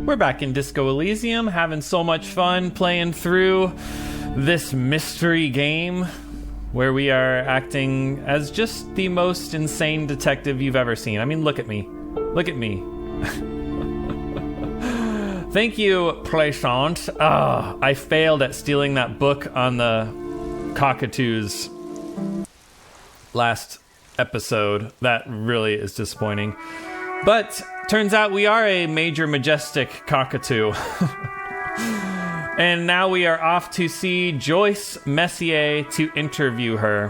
We're back in Disco Elysium, having so much fun playing through this mystery game where we are acting as just the most insane detective you've ever seen. I mean, look at me. Look at me. Thank you, Plaisant. I failed at stealing that book on the cockatoos last episode. That really is disappointing. But turns out we are a major majestic cockatoo. And now we are off to see Joyce Messier to interview her.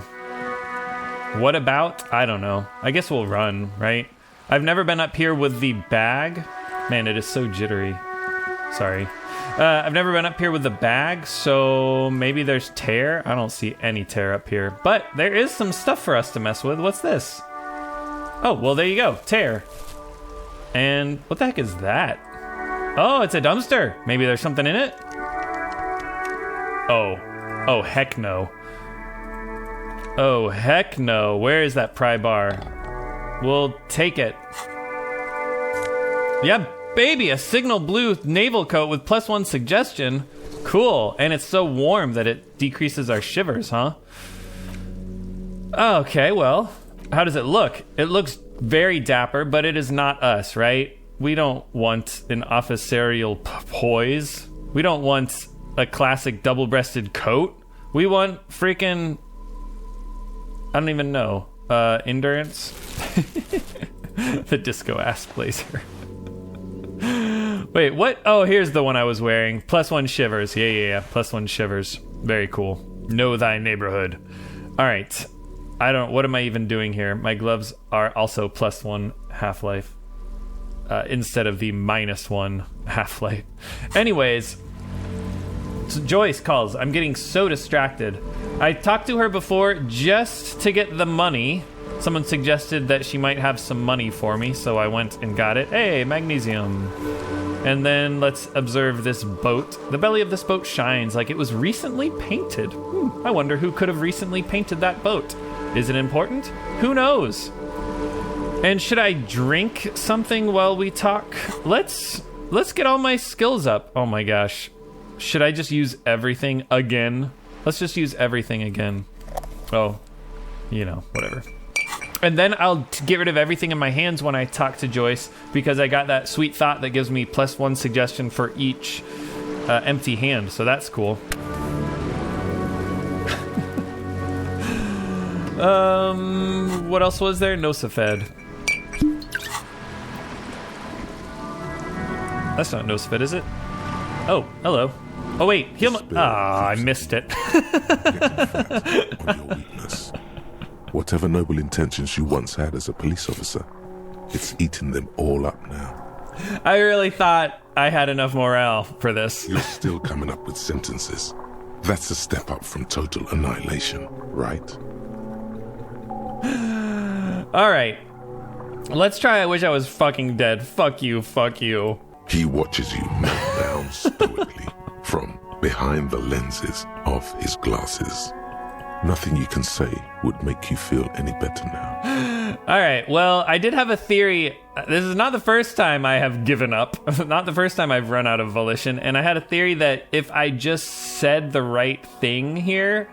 What about? I don't know. I guess we'll run, right? I've never been up here with the bag. Man, it is so jittery. Sorry. I've never been up here with the bag, so maybe there's tear. I don't see any tear up here. But there is some stuff for us to mess with. What's this? Oh, well, there you go. Tear. And what the heck is that? Oh, it's a dumpster. Maybe there's something in it? Oh, heck no. Oh, heck no. Where is that pry bar? We'll take it. Yeah, baby, a signal blue naval coat with +1 suggestion. Cool, and it's so warm that it decreases our shivers, huh? Okay, well, how does it look? It looks very dapper, but it is not us, right? We don't want an officerial poise. We don't want a classic double-breasted coat. We want freaking... I don't even know. Endurance? The disco-ass blazer. Wait, what? Oh, here's the one I was wearing. +1 shivers. Yeah. +1 shivers. Very cool. Know thy neighborhood. All right. What am I even doing here? My gloves are also +1 half-life. Instead of the -1 half-life. Anyways, so Joyce calls. I'm getting so distracted. I talked to her before just to get the money. Someone suggested that she might have some money for me, so I went and got it. Hey, magnesium. And then let's observe this boat. The belly of this boat shines like it was recently painted. I wonder who could have recently painted that boat. Is it important? Who knows? And should I drink something while we talk? Let's get all my skills up. Oh my gosh. Should I just use everything again? Let's just use everything again. Oh, whatever. And then I'll get rid of everything in my hands when I talk to Joyce, because I got that sweet thought that gives me +1 suggestion for each empty hand, so that's cool. What else was there? Nosafed. That's not Nosafed, is it? Oh, hello. Oh wait, heal my... I missed it. On your weakness. Whatever noble intentions you once had as a police officer, it's eaten them all up now. I really thought I had enough morale for this. You're still coming up with sentences. That's a step up from total annihilation, right? Alright. Let's try I wish I was fucking dead. Fuck you, fuck you. He watches you melt down stoically from behind the lenses of his glasses. Nothing you can say would make you feel any better now. Alright, well, I did have a theory. This is not the first time I have given up. Not the first time I've run out of volition. And I had a theory that if I just said the right thing here,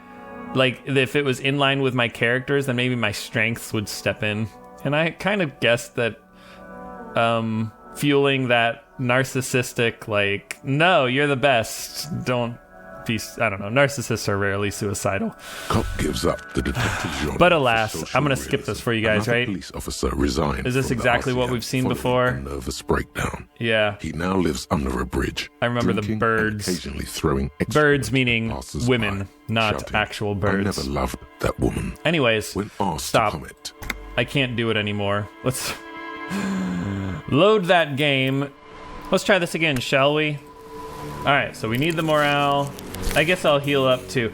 like if it was in line with my characters, then maybe my strengths would step in. And I kind of guessed that fueling that narcissistic, like, no, you're the best, don't be, I don't know, narcissists are rarely suicidal. Cop gives up the detective genre. But alas, I'm going to skip this for you guys, Another right? Police officer resigned. Is this exactly what we've seen before? A nervous breakdown. Yeah. He now lives under a bridge. I remember the birds. Occasionally throwing birds meaning women, not shouting, actual birds. I never loved that woman. Anyways, when asked stop. To comment, I can't do it anymore. Let's load that game. Let's try this again, shall we? Alright, so we need the morale. I guess I'll heal up too.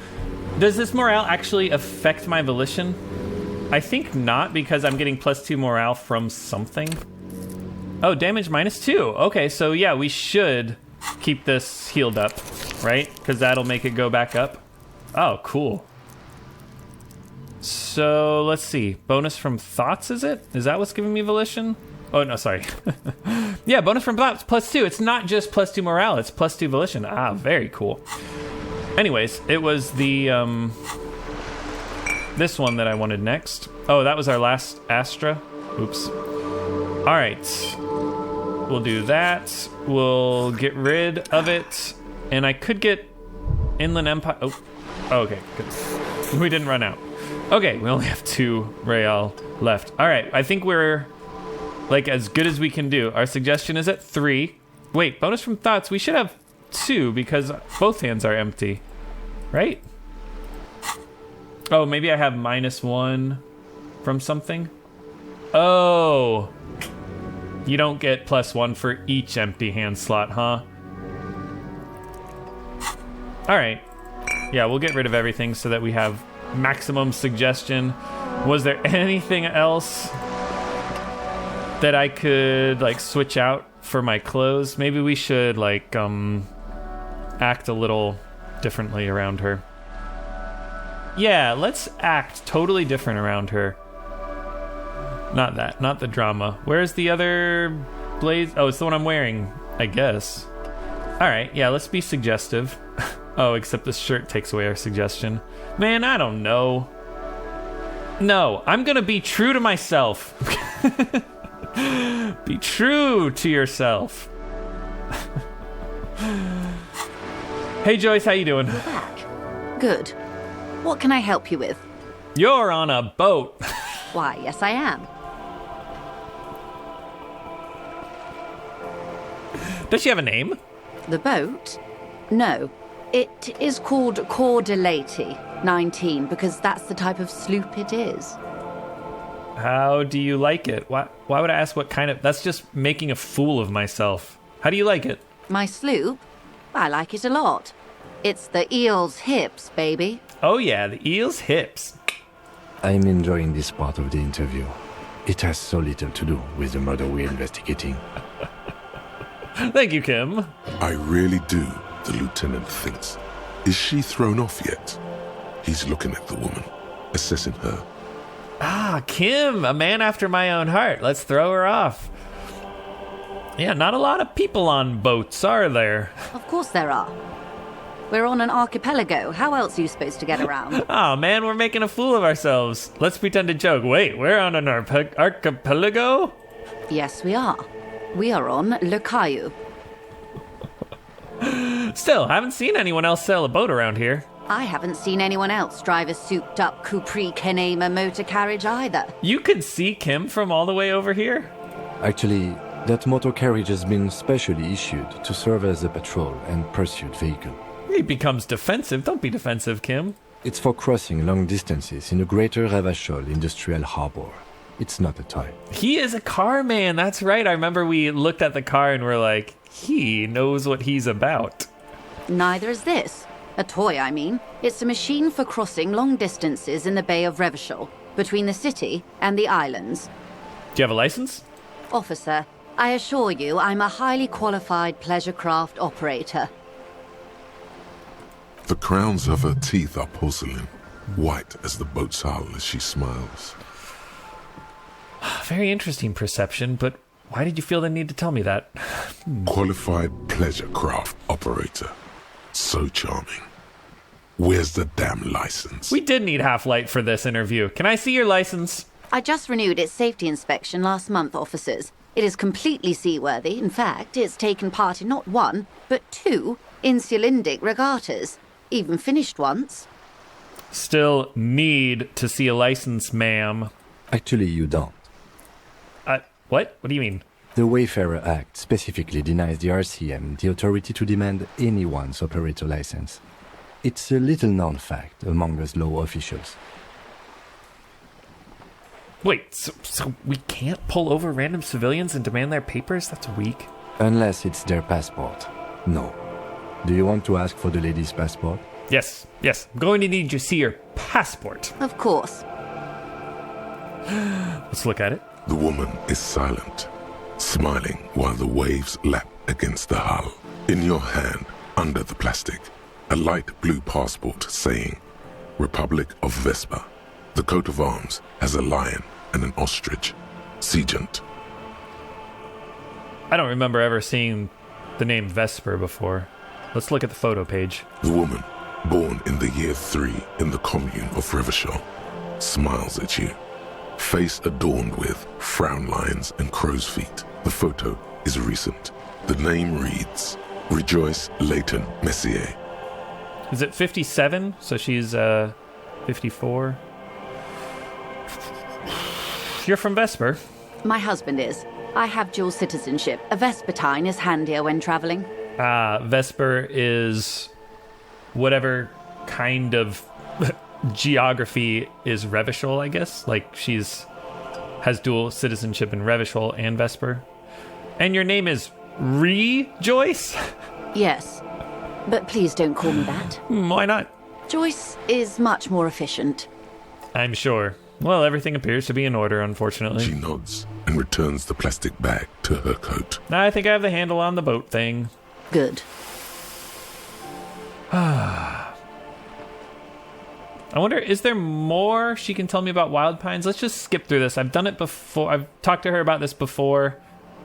Does this morale actually affect my volition? I think not, because I'm getting +2 morale from something. Oh, damage -2. Okay, so yeah, we should keep this healed up, right? Because that'll make it go back up. Oh, cool. So let's see. Bonus from thoughts, is it? Is that what's giving me volition? Oh, no, sorry. Yeah, bonus from thoughts +2. It's not just +2 morale, it's +2 volition. Ah, very cool. Anyways, it was the this one that I wanted next. Oh, that was our last Astra. Oops. All right. We'll do that. We'll get rid of it. And I could get Inland Empire. Oh, okay, good. We didn't run out. Okay, we only have 2 Real left. All right, I think we're like as good as we can do. Our suggestion is at 3. Wait, bonus from thoughts. We should have 2 because both hands are empty, right? Oh, maybe I have -1 from something. Oh, you don't get +1 for each empty hand slot, huh? All right. Yeah, we'll get rid of everything so that we have maximum suggestion. Was there anything else that I could like switch out for my clothes? Maybe we should like act a little differently around her. Yeah, let's act totally different around her. Not that, not the drama. Where's the other blaze? Oh, it's the one I'm wearing, I guess. All right, yeah, let's be suggestive. Oh, except this shirt takes away our suggestion. Man, I don't know. No, I'm gonna be true to myself. Be true to yourself. Hey Joyce, how you doing? You're back. Good. What can I help you with? You're on a boat. Why, yes I am. Does she have a name? The boat? No. It is called Cordelati 19 because that's the type of sloop it is. How do you like it? Why would I ask what kind of... That's just making a fool of myself. How do you like it? My sloop? I like it a lot. It's the eel's hips, baby. Oh yeah, the eel's hips. I'm enjoying this part of the interview. It has so little to do with the murder we're investigating. Thank you, Kim. I really do, the lieutenant thinks. Is she thrown off yet? He's looking at the woman, assessing her. Ah, Kim, a man after my own heart. Let's throw her off. Yeah, not a lot of people on boats, are there? Of course there are. We're on an archipelago. How else are you supposed to get around? Oh man, we're making a fool of ourselves. Let's pretend to joke. Wait, we're on an archipelago? Yes, we are. We are on Le Caillou. Still, haven't seen anyone else sail a boat around here. I haven't seen anyone else drive a souped-up Capri Kenema motor carriage either. You could see Kim from all the way over here? Actually, that motor carriage has been specially issued to serve as a patrol and pursuit vehicle. He becomes defensive. Don't be defensive, Kim. It's for crossing long distances in the greater Ravachol industrial harbor. It's not a toy. He is a car man. That's right. I remember we looked at the car and we're like, he knows what he's about. Neither is this. A toy, I mean. It's a machine for crossing long distances in the Bay of Revachol, between the city and the islands. Do you have a license? Officer, I assure you I'm a highly qualified pleasure craft operator. The crowns of her teeth are porcelain, white as the boat's hull as she smiles. Very interesting perception, but why did you feel the need to tell me that? Qualified pleasure craft operator. So charming. Where's the damn license? We did need Half-Light for this interview. Can I see your license? I just renewed its safety inspection last month, officers. It is completely seaworthy. In fact, it's taken part in not 1, but 2 insulindic regattas. Even finished once. Still need to see a license, ma'am. Actually, you don't. What? What do you mean? The Wayfarer Act specifically denies the RCM the authority to demand anyone's operator license. It's a little-known fact among us law officials. Wait, so we can't pull over random civilians and demand their papers? That's weak. Unless it's their passport. No. Do you want to ask for the lady's passport? Yes. I'm going to need you to see your passport. Of course. Let's look at it. The woman is silent, smiling while the waves lap against the hull. In your hand, under the plastic, a light blue passport saying, Republic of Vespa. The coat of arms has a lion and an ostrich. Seagent. I don't remember ever seeing the name Vesper before. Let's look at the photo page. The woman, born in the year 3 in the commune of Rejoyce, smiles at you, face adorned with frown lines and crow's feet. The photo is recent. The name reads Rejoyce Leighton Messier. Is it 57? So she's 54. You're from Vesper. My husband is. I have dual citizenship. A Vespertine is handier when traveling. Vesper is whatever kind of geography is Revachol, I guess. Like has dual citizenship in Revachol and Vesper. And your name is Rejoyce? Yes, but please don't call me that. Why not? Joyce is much more efficient. I'm sure. Well, everything appears to be in order, unfortunately. She nods and returns the plastic bag to her coat. I think I have the handle on the boat thing. Good. I wonder, is there more she can tell me about Wild Pines? Let's just skip through this. I've done it before. I've talked to her about this before.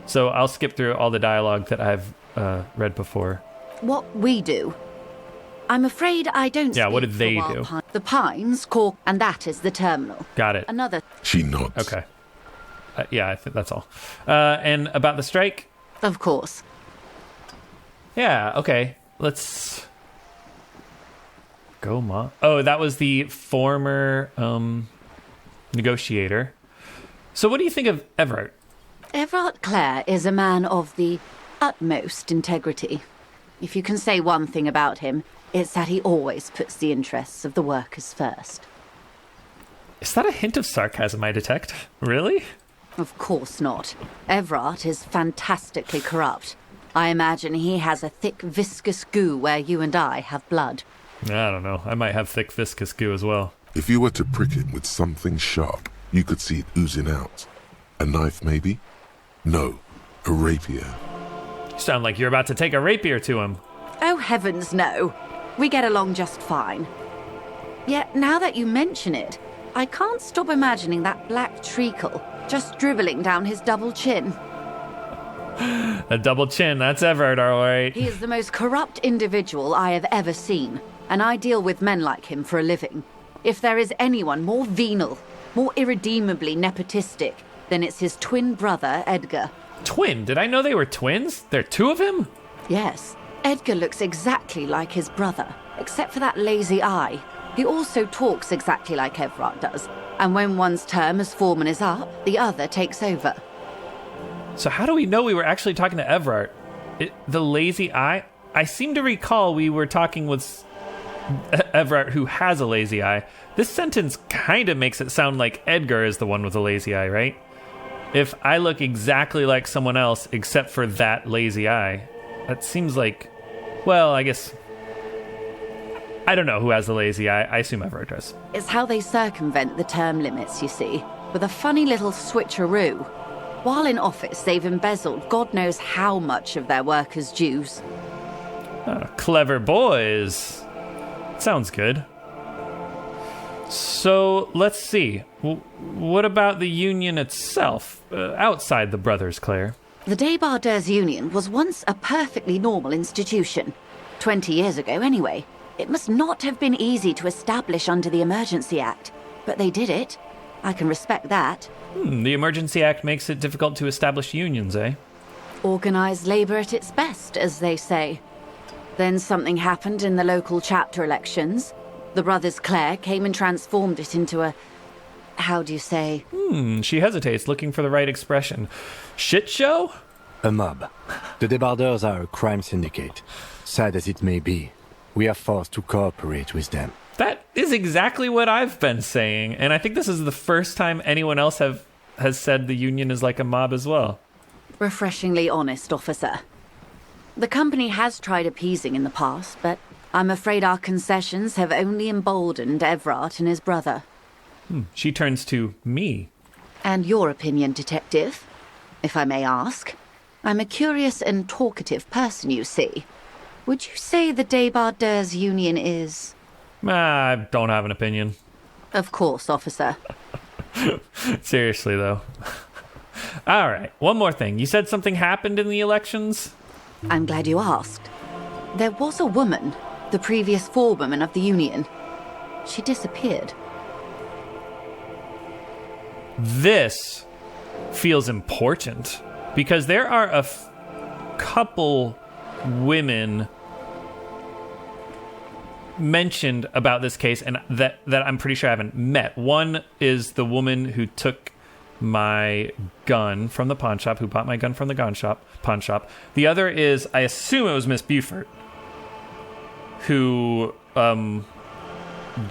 So I'll skip through all the dialogue that I've read before. What we do. I'm afraid I don't. Yeah, what speak did they for do? The Pines, Cork, and that is the terminal. Got it. Another. She nods. Okay. Yeah, I think that's all. And about the strike? Of course. Yeah, okay. Let's go, Ma. Oh, that was the former negotiator. So what do you think of Everett? Everard Clare is a man of the utmost integrity. If you can say one thing about him, it's that he always puts the interests of the workers first. Is that a hint of sarcasm I detect? Really? Of course not. Everard is fantastically corrupt. I imagine he has a thick, viscous goo where you and I have blood. I don't know. I might have thick, viscous goo as well. If you were to prick it with something sharp, you could see it oozing out. A knife, maybe? No, a rapier. You sound like you're about to take a rapier to him. Oh, heavens, no. We get along just fine. Yet, now that you mention it, I can't stop imagining that black treacle just dribbling down his double chin. A double chin, that's Everett, all right. He is the most corrupt individual I have ever seen, and I deal with men like him for a living. If there is anyone more venal, more irredeemably nepotistic, then it's his twin brother, Edgar. Twin? Did I know they were twins? There are two of him? Yes, Edgar looks exactly like his brother, except for that lazy eye. He also talks exactly like Everard does, and when one's term as foreman is up, the other takes over. So how do we know we were actually talking to Everard? The lazy eye? I seem to recall we were talking with Everard, who has a lazy eye. This sentence kind of makes it sound like Edgar is the one with a lazy eye, right? If I look exactly like someone else except for that lazy eye, that seems like... Well, I guess... I don't know who has the lazy eye. I assume Everard does. It's how they circumvent the term limits, you see, with a funny little switcheroo. While in office, they've embezzled God knows how much of their workers' dues. Clever boys. Sounds good. So, let's see. What about the union itself, outside the brothers, Claire? The Débardeurs Union was once a perfectly normal institution. 20 years ago, anyway. It must not have been easy to establish under the Emergency Act, but they did it. I can respect that. The Emergency Act makes it difficult to establish unions, eh? Organised labour at its best, as they say. Then something happened in the local chapter elections. The brothers Clare came and transformed it into a... how do you say? She hesitates, looking for the right expression. Shit show? A mob. The Débardeurs are a crime syndicate. Sad as it may be, we are forced to cooperate with them. That is exactly what I've been saying, and I think this is the first time anyone else has said the union is like a mob as well. Refreshingly honest, officer. The company has tried appeasing in the past, but I'm afraid our concessions have only emboldened Everard and his brother. She turns to me. And your opinion, detective, if I may ask? I'm a curious and talkative person, you see. Would you say the Débardeurs Union is... I don't have an opinion. Of course, officer. Seriously, though. All right, one more thing. You said something happened in the elections? I'm glad you asked. There was a woman, the previous forewoman of the Union. She disappeared. This feels important because there are a couple women mentioned about this case and that I'm pretty sure I haven't met. One is the woman who took my gun from the pawn shop, who bought my gun from the pawn shop. The other is, I assume it was Miss Buford, who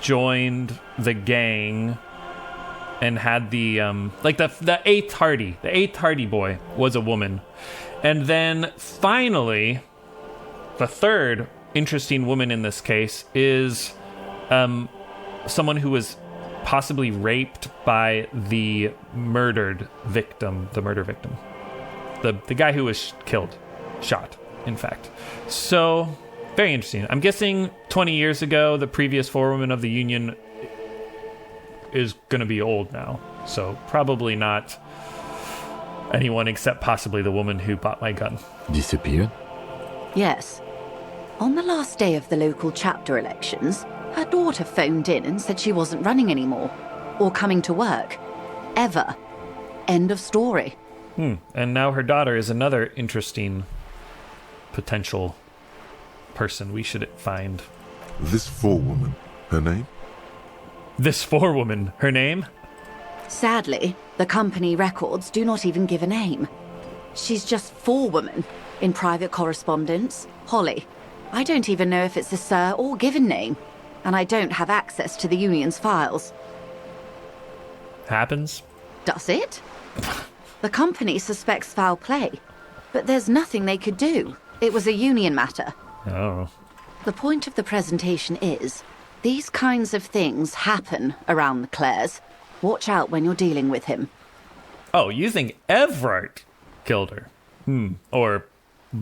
joined the gang and had the the eighth Hardy boy was a woman. And then finally, the third interesting woman in this case is someone who was possibly raped by the murder victim. The guy who was shot, in fact. So, very interesting. I'm guessing 20 years ago, the previous forewoman of the Union is going to be old now. So, probably not anyone except possibly the woman who bought my gun. Disappeared? Yes. On the last day of the local chapter elections, her daughter phoned in and said she wasn't running anymore, or coming to work. Ever. End of story. And now her daughter is another interesting potential person we should find. This forewoman, her name? This forewoman, her name? Sadly, the company records do not even give a name. She's just forewoman in private correspondence, Holly. I don't even know if it's a sir or given name, and I don't have access to the Union's files. Happens. Does it? The company suspects foul play, but there's nothing they could do. It was a Union matter. Oh. The point of the presentation is, these kinds of things happen around the Clares. Watch out when you're dealing with him. Oh, you think Everett killed her? Or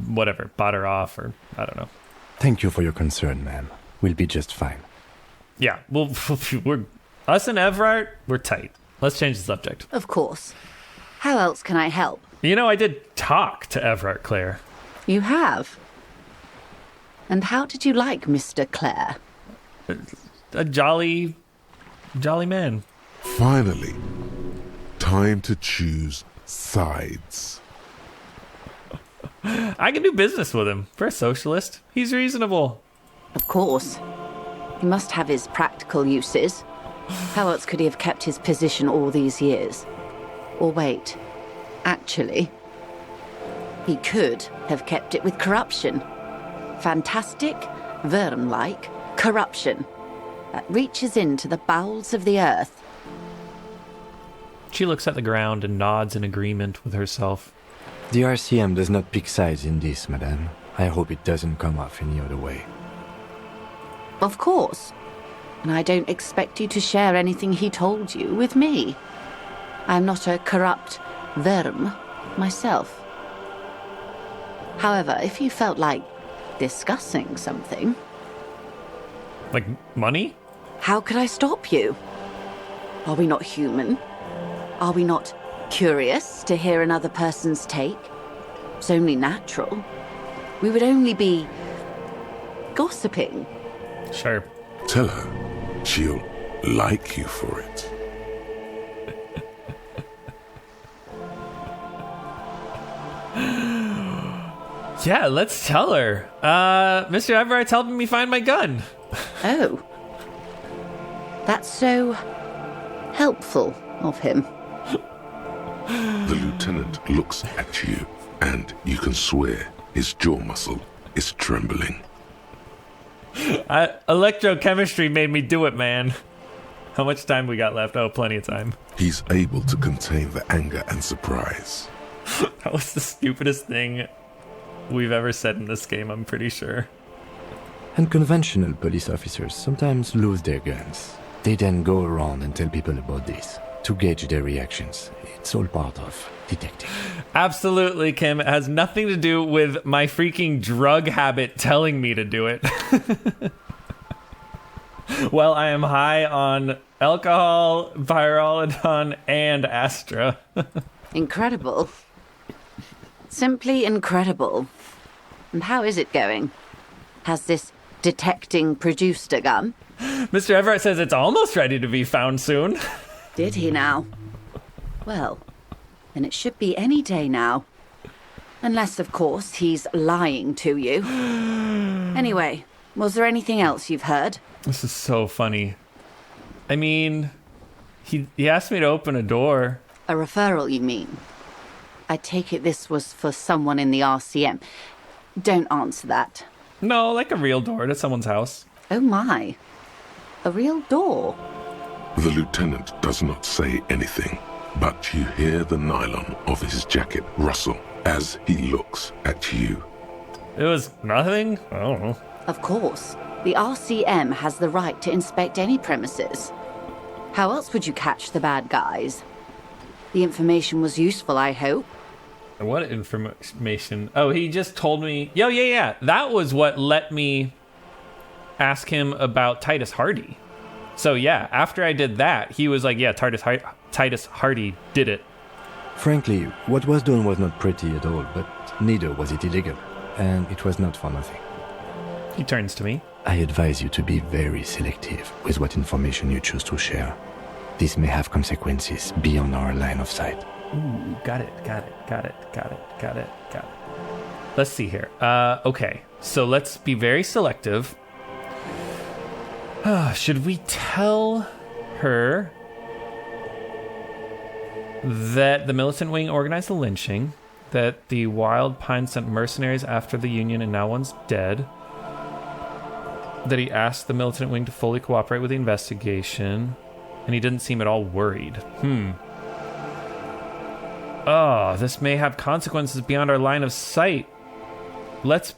whatever, bought her off, or I don't know. Thank you for your concern, ma'am. We'll be just fine. Yeah, well, us and Everett, we're tight. Let's change the subject. Of course. How else can I help? You know, I did talk to Everett, Claire. You have? And how did you like Mr. Clare? A jolly man. Finally, time to choose sides. I can do business with him. For a socialist, he's reasonable. Of course. He must have his practical uses. How else could he have kept his position all these years? Or wait, actually, he could have kept it with corruption. Fantastic, worm-like corruption that reaches into the bowels of the earth. She looks at the ground and nods in agreement with herself. The RCM does not pick sides in this, madame. I hope it doesn't come off any other way. Of course. And I don't expect you to share anything he told you with me. I'm not a corrupt worm myself. However, if you felt like discussing something... Like money? How could I stop you? Are we not human? Are we not curious to hear another person's take? It's only natural. We would only be gossiping. Sure. Tell her she'll like you for it. Yeah, let's tell her. Mr. Everett's helping me find my gun. Oh. That's so helpful of him. The lieutenant looks at you, and you can swear his jaw muscle is trembling. Electrochemistry made me do it, man. How much time we got left? Oh, plenty of time. He's able to contain the anger and surprise. That was the stupidest thing we've ever said in this game, I'm pretty sure. And conventional police officers sometimes lose their guns. They then go around and tell people about this to gauge their reactions. It's all part of detecting. Absolutely, Kim. It has nothing to do with my freaking drug habit telling me to do it. Well, I am high on alcohol, pyrrolidon, and Astra. Incredible. Simply incredible. And how is it going? Has this detecting produced a gun? Mr. Everett says it's almost ready to be found soon. Did he now? Well, then it should be any day now. Unless, of course, he's lying to you. Anyway, was there anything else you've heard? This is so funny. I mean, he asked me to open a door. A referral, you mean? I take it this was for someone in the RCM. Don't answer that. No, like a real door to someone's house. Oh my. A real door? The lieutenant does not say anything, but you hear the nylon of his jacket rustle as he looks at you. It was nothing? I don't know. Of course. The RCM has the right to inspect any premises. How else would you catch the bad guys? The information was useful, I hope. What information? Oh, he just told me... Yeah. That was what let me ask him about Titus Hardy. So yeah, after I did that, he was like, yeah, Titus Hardy did it. Frankly, what was done was not pretty at all, but neither was it illegal. And it was not for nothing. He turns to me. I advise you to be very selective with what information you choose to share. This may have consequences beyond our line of sight. Ooh, got it. Let's see here. Okay, so let's be very selective. Should we tell her that the militant wing organized the lynching, that the Wild Pine sent mercenaries after the Union and now one's dead, that he asked the militant wing to fully cooperate with the investigation, and he didn't seem at all worried? Oh, this may have consequences beyond our line of sight. Let's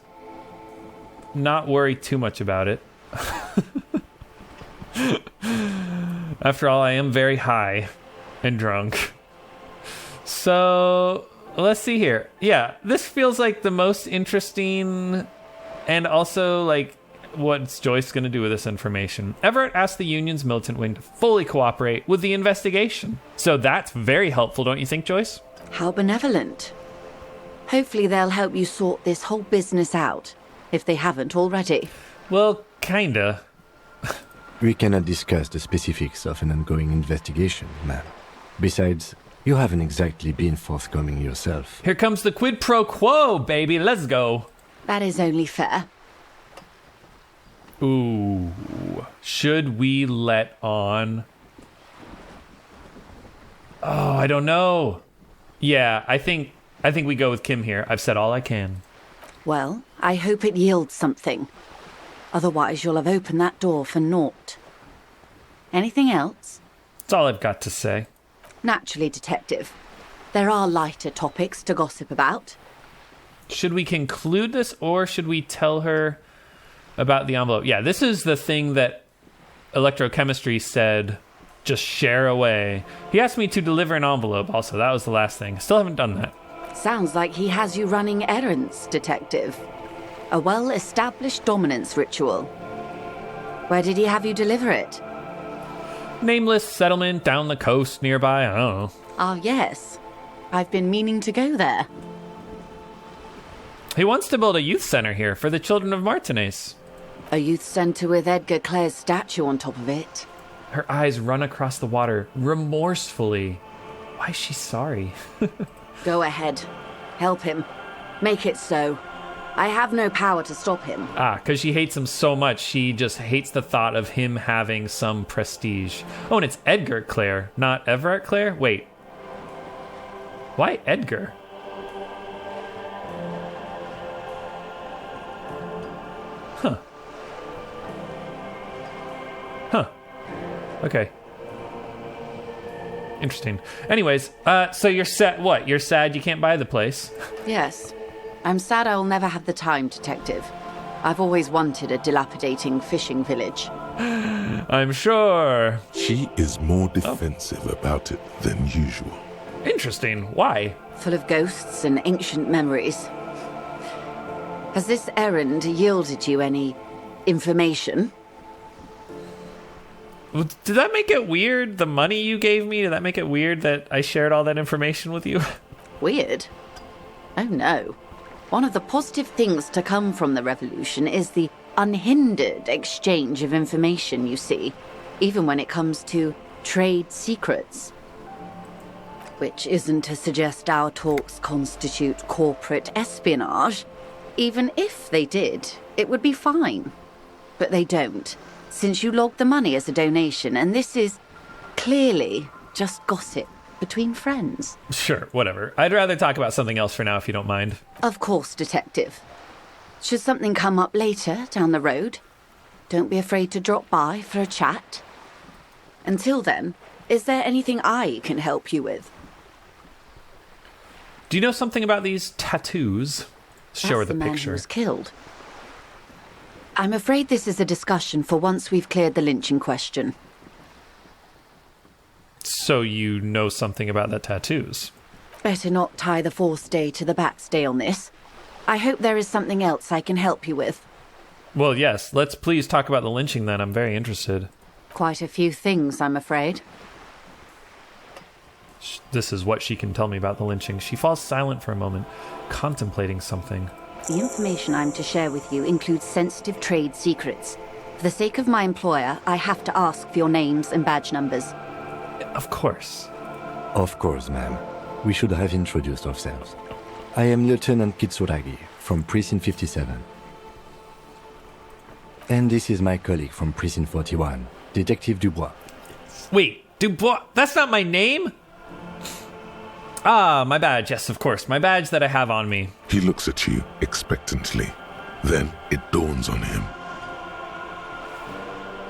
not worry too much about it. After all, I am very high and drunk. So, let's see here. Yeah, this feels like the most interesting and also like what's Joyce going to do with this information. Everett asked the Union's militant wing to fully cooperate with the investigation. So that's very helpful, don't you think, Joyce? How benevolent. Hopefully they'll help you sort this whole business out, if they haven't already. Well, kinda. We cannot discuss the specifics of an ongoing investigation, ma'am. Besides, you haven't exactly been forthcoming yourself. Here comes the quid pro quo, baby. Let's go. That is only fair. Ooh. Should we let on? Oh, I don't know. Yeah, I think we go with Kim here. I've said all I can. Well, I hope it yields something. Otherwise, you'll have opened that door for naught. Anything else? That's all I've got to say. Naturally, Detective. There are lighter topics to gossip about. Should we conclude this, or should we tell her about the envelope? Yeah, this is the thing that electrochemistry said, just share away. He asked me to deliver an envelope also. That was the last thing. Still haven't done that. Sounds like he has you running errands, Detective. A well-established dominance ritual. Where did he have you deliver it? Nameless settlement down the coast nearby. I don't know. Ah, yes. I've been meaning to go there. He wants to build a youth center here for the children of Martinez. A youth center with Edgar Clare's statue on top of it. Her eyes run across the water remorsefully. Why is she sorry? Go ahead. Help him. Make it so. I have no power to stop him. Because she hates him so much, she just hates the thought of him having some prestige. Oh, and it's Edgar Clare, not Everett Clare? Wait. Why Edgar? Huh. Okay. Interesting. Anyways, so you're sad. What? You're sad you can't buy the place? Yes. I'm sad I'll never have the time, Detective. I've always wanted a dilapidating fishing village. I'm sure. She is more defensive about it than usual. Interesting. Why? Full of ghosts and ancient memories. Has this errand yielded you any information? Did that make it weird, the money you gave me? Did that make it weird that I shared all that information with you? Weird? Oh no. One of the positive things to come from the revolution is the unhindered exchange of information, you see, even when it comes to trade secrets. Which isn't to suggest our talks constitute corporate espionage. Even if they did, it would be fine. But they don't, since you logged the money as a donation, and this is clearly just gossip between friends. Sure, whatever. I'd rather talk about something else for now, if you don't mind. Of course, Detective. Should something come up later down the road, don't be afraid to drop by for a chat. Until then, is there anything I can help you with? Do you know something about these tattoos? Show her That's the man who picture. was killed. I'm afraid this is a discussion for once we've cleared the lynching question. So you know something about the tattoos? Better not tie the forestay to the backstay on this. I hope there is something else I can help you with. Well, yes. Let's please talk about the lynching then. I'm very interested. Quite a few things, I'm afraid. This is what she can tell me about the lynching. She falls silent for a moment, contemplating something. The information I'm to share with you includes sensitive trade secrets. For the sake of my employer, I have to ask for your names and badge numbers. Of course. Of course, ma'am. We should have introduced ourselves. I am Lieutenant Kitsuragi from Precinct 57. And this is my colleague from Precinct 41, Detective Dubois. Wait, Dubois? That's not my name? Ah, my badge. Yes, of course. My badge that I have on me. He looks at you expectantly. Then it dawns on him.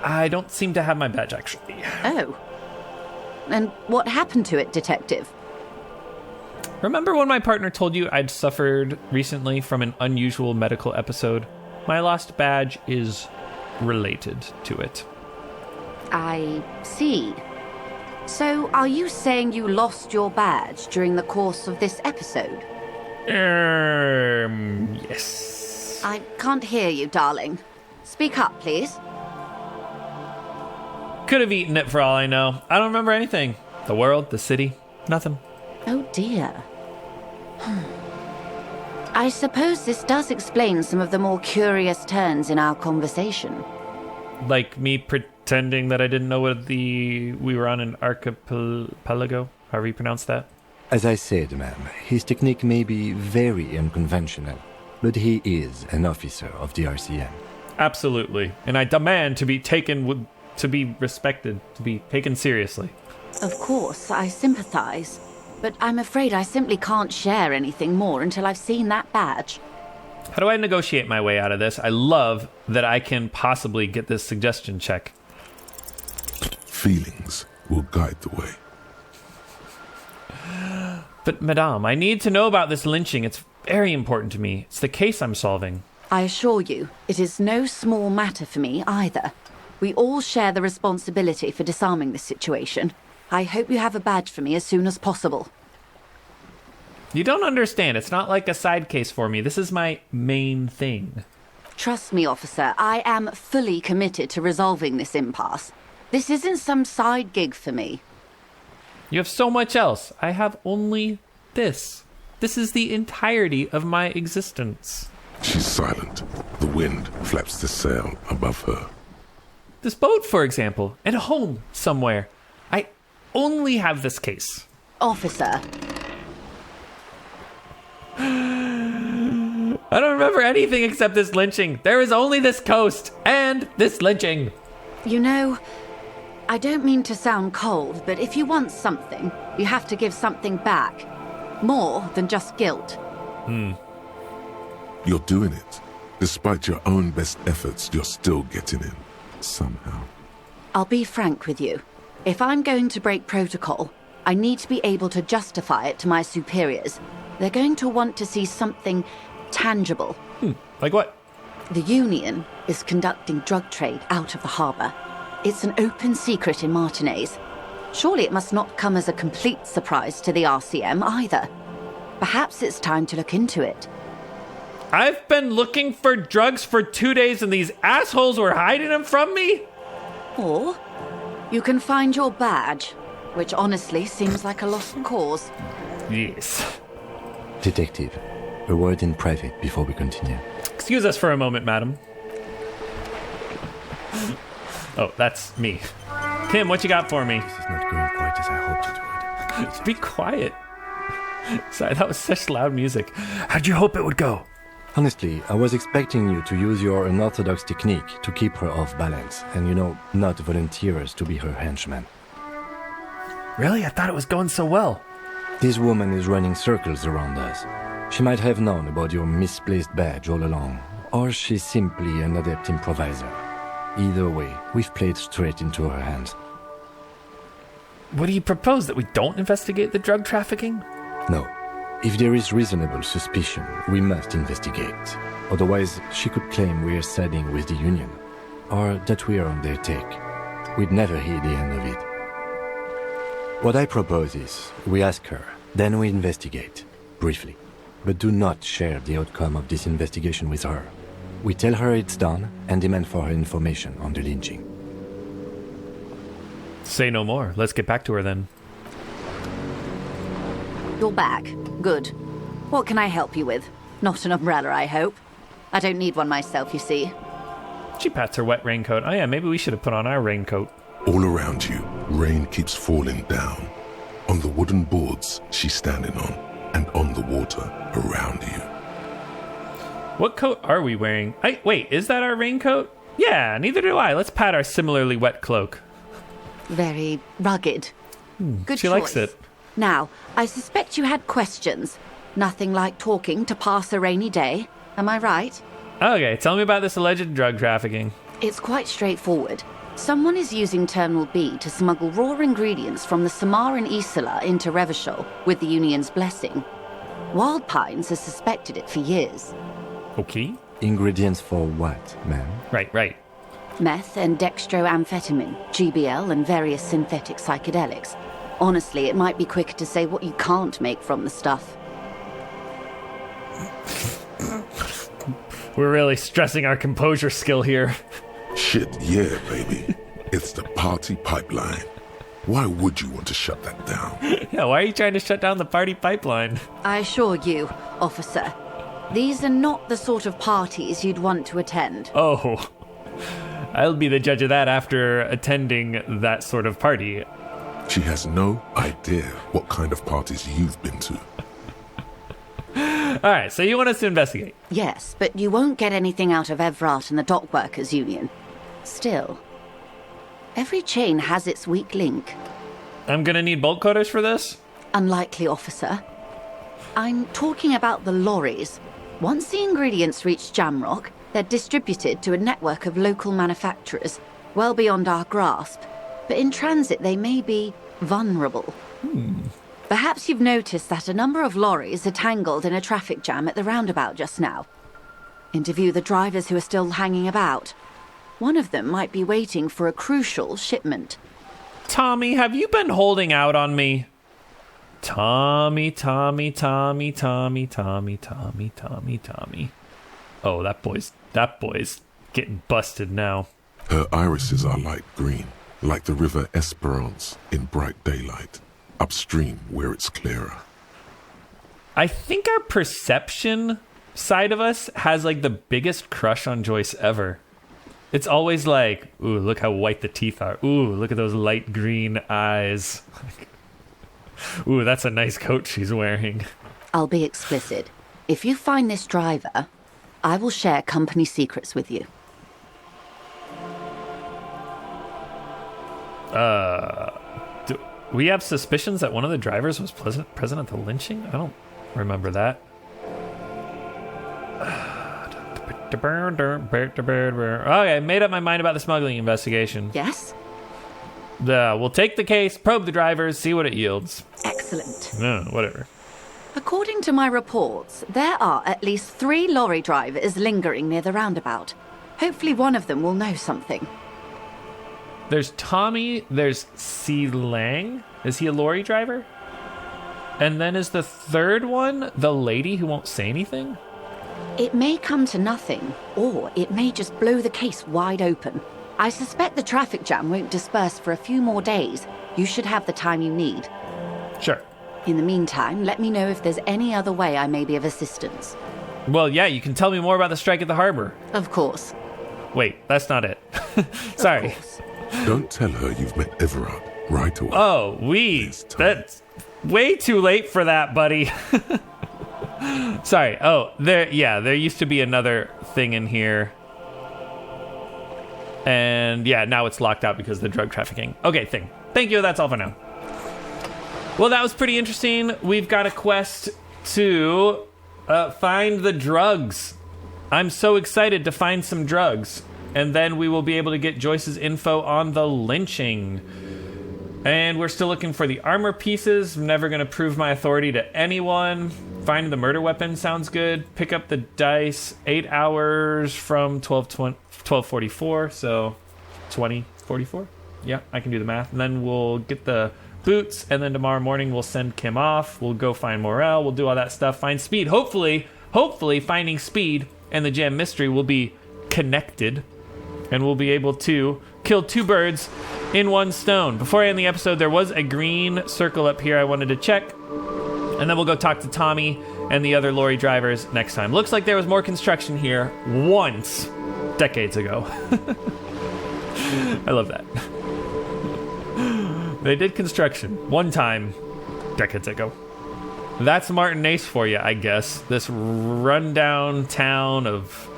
I don't seem to have my badge, actually. Oh. And what happened to it, Detective? Remember when my partner told you I'd suffered recently from an unusual medical episode? My lost badge is related to it. I see. So, are you saying you lost your badge during the course of this episode? Yes. I can't hear you, darling. Speak up, please. Could have eaten it for all I know. I don't remember anything. The world, the city, nothing. Oh dear. I suppose this does explain some of the more curious turns in our conversation. Like me pretending that I didn't know what we were on an archipelago, however you pronounce that. As I said, ma'am, his technique may be very unconventional, but he is an officer of the RCM. Absolutely. And I demand to be taken to be respected, to be taken seriously. Of course, I sympathize, but I'm afraid I simply can't share anything more until I've seen that badge. How do I negotiate my way out of this? I love that I can possibly get this suggestion check. Feelings will guide the way. But, Madame, I need to know about this lynching. It's very important to me. It's the case I'm solving. I assure you, it is no small matter for me either. We all share the responsibility for disarming this situation. I hope you have a badge for me as soon as possible. You don't understand. It's not like a side case for me. This is my main thing. Trust me, officer, I am fully committed to resolving this impasse. This isn't some side gig for me. You have so much else. I have only this. This is the entirety of my existence. She's silent. The wind flaps the sail above her. This boat, for example, and a home somewhere. I only have this case. Officer. I don't remember anything except this lynching. There is only this coast and this lynching. You know, I don't mean to sound cold, but if you want something, you have to give something back. More than just guilt. You're doing it. Despite your own best efforts, you're still getting in. Somehow. I'll be frank with you. If I'm going to break protocol, I need to be able to justify it to my superiors. They're going to want to see something tangible. Like what? The Union is conducting drug trade out of the harbour. It's an open secret in Martinez. Surely it must not come as a complete surprise to the RCM either. Perhaps it's time to look into it. I've been looking for drugs for 2 days and these assholes were hiding them from me? Or You can find your badge, which honestly seems like a lost cause. Yes. Detective, a word in private before we continue. Excuse us for a moment, madam. Oh, that's me. Kim, what you got for me? This is not going quite as I hoped it would. Be quiet. Sorry, that was such loud music. How'd you hope it would go? Honestly, I was expecting you to use your unorthodox technique to keep her off balance and, not volunteer us to be her henchmen. Really? I thought it was going so well. This woman is running circles around us. She might have known about your misplaced badge all along, or she's simply an adept improviser. Either way, we've played straight into her hands. What do you propose, that we don't investigate the drug trafficking? No. If there is reasonable suspicion, we must investigate. Otherwise, she could claim we're siding with the Union, or that we're on their take. We'd never hear the end of it. What I propose is, we ask her, then we investigate, briefly. But do not share the outcome of this investigation with her. We tell her it's done and demand for her information on the lynching. Say no more. Let's get back to her then. You're back. Good. What can I help you with? Not an umbrella, I hope. I don't need one myself, you see. She pats her wet raincoat. Oh yeah, maybe we should have put on our raincoat. All around you, rain keeps falling down. On the wooden boards she's standing on, and on the water around you. What coat are we wearing? Wait, is that our raincoat? Yeah, neither do I. Let's pat our similarly wet cloak. Very rugged. Good She choice. likes it. Now, I suspect you had questions. Nothing like talking to pass a rainy day. Am I right? Okay, tell me about this alleged drug trafficking. It's quite straightforward. Someone is using Terminal B to smuggle raw ingredients from the Samar and Isola into Revachol with the Union's blessing. Wild Pines has suspected it for years. Okay. Ingredients for what, ma'am? Right. Meth and dextroamphetamine, GBL, and various synthetic psychedelics. Honestly, it might be quicker to say what you can't make from the stuff. We're really stressing our composure skill here. Shit, yeah, baby. It's the party pipeline. Why would you want to shut that down? Yeah, why are you trying to shut down the party pipeline? I assure you, officer, these are not the sort of parties you'd want to attend. Oh, I'll be the judge of that after attending that sort of party. She has no idea what kind of parties you've been to. All right, so you want us to investigate? Yes, but you won't get anything out of Evrat and the Dockworkers Union. Still, every chain has its weak link. I'm gonna need bolt cutters for this? Unlikely, officer. I'm talking about the lorries. Once the ingredients reach Jamrock, they're distributed to a network of local manufacturers, well beyond our grasp. But in transit, they may be vulnerable. Perhaps you've noticed that a number of lorries are tangled in a traffic jam at the roundabout just now. Interview the drivers who are still hanging about. One of them might be waiting for a crucial shipment. Tommy, have you been holding out on me? Tommy. Oh, that boy's getting busted now. Her irises are light green, like the river Esperance in bright daylight, upstream where it's clearer. I think our perception side of us has like the biggest crush on Joyce ever. It's always like, ooh, look how white the teeth are. Ooh, look at those light green eyes. Ooh, that's a nice coat she's wearing. I'll be explicit. If you find this driver, I will share company secrets with you. Do we have suspicions that one of the drivers was present at the lynching? I don't remember that. Okay, I made up my mind about the smuggling investigation. Yes? We'll take the case, probe the drivers, see what it yields. Excellent. No, whatever. According to my reports, there are at least 3 lorry drivers lingering near the roundabout. Hopefully one of them will know something. There's Tommy, there's C. Lang. Is he a lorry driver? And then is the third one the lady who won't say anything? It may come to nothing, or it may just blow the case wide open. I suspect the traffic jam won't disperse for a few more days. You should have the time you need. Sure. In the meantime, let me know if there's any other way I may be of assistance. Well, yeah, you can tell me more about the strike at the harbor. Of course. Wait, that's not it. Sorry. Of course. Don't tell her you've met Everard right away. Oh, This time. that's way too late for that, buddy. Sorry. Oh, there used to be another thing in here. And yeah, now it's locked out because of the drug trafficking. Okay, Thank you, that's all for now. Well, that was pretty interesting. We've got a quest to find the drugs. I'm so excited to find some drugs. And then we will be able to get Joyce's info on the lynching. And we're still looking for the armor pieces. I'm never going to prove my authority to anyone. Finding the murder weapon sounds good. Pick up the dice. 8 hours from 12:44, so 20:44. Yeah, I can do the math. And then we'll get the boots, and then tomorrow morning we'll send Kim off. We'll go find Morel. We'll do all that stuff. Find Speed. Hopefully finding Speed and the gem mystery will be connected, and we'll be able to kill 2 birds in 1 stone. Before I end the episode, there was a green circle up here I wanted to check, and then we'll go talk to Tommy and the other lorry drivers next time. Looks like there was more construction here once, decades ago. I love that. They did construction one time, decades ago. That's Martin Ace for you, I guess. This rundown town of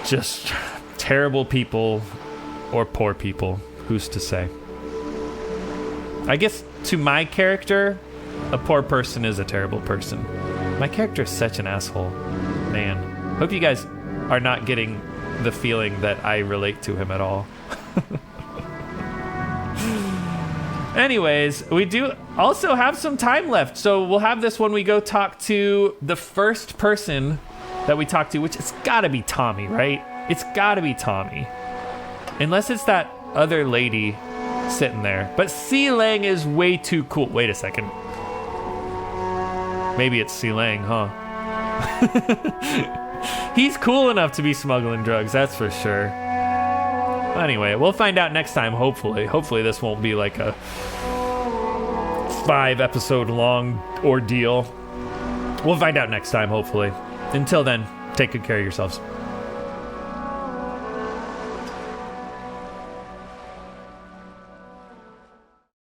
just terrible people or poor people. Who's to say? I guess to my character, a poor person is a terrible person. My character is such an asshole. Man. Hope you guys are not getting the feeling that I relate to him at all. Anyways, we do also have some time left, so we'll have this when we go talk to the first person that we talk to, which it's gotta be Tommy, right? It's gotta be Tommy. Unless it's that other lady sitting there. But C. Lang is way too cool. Wait a second. Maybe it's C. Lang, huh? He's cool enough to be smuggling drugs, that's for sure. Anyway, we'll find out next time, hopefully. Hopefully this won't be like a 5-episode long ordeal. We'll find out next time, hopefully. Until then, take good care of yourselves.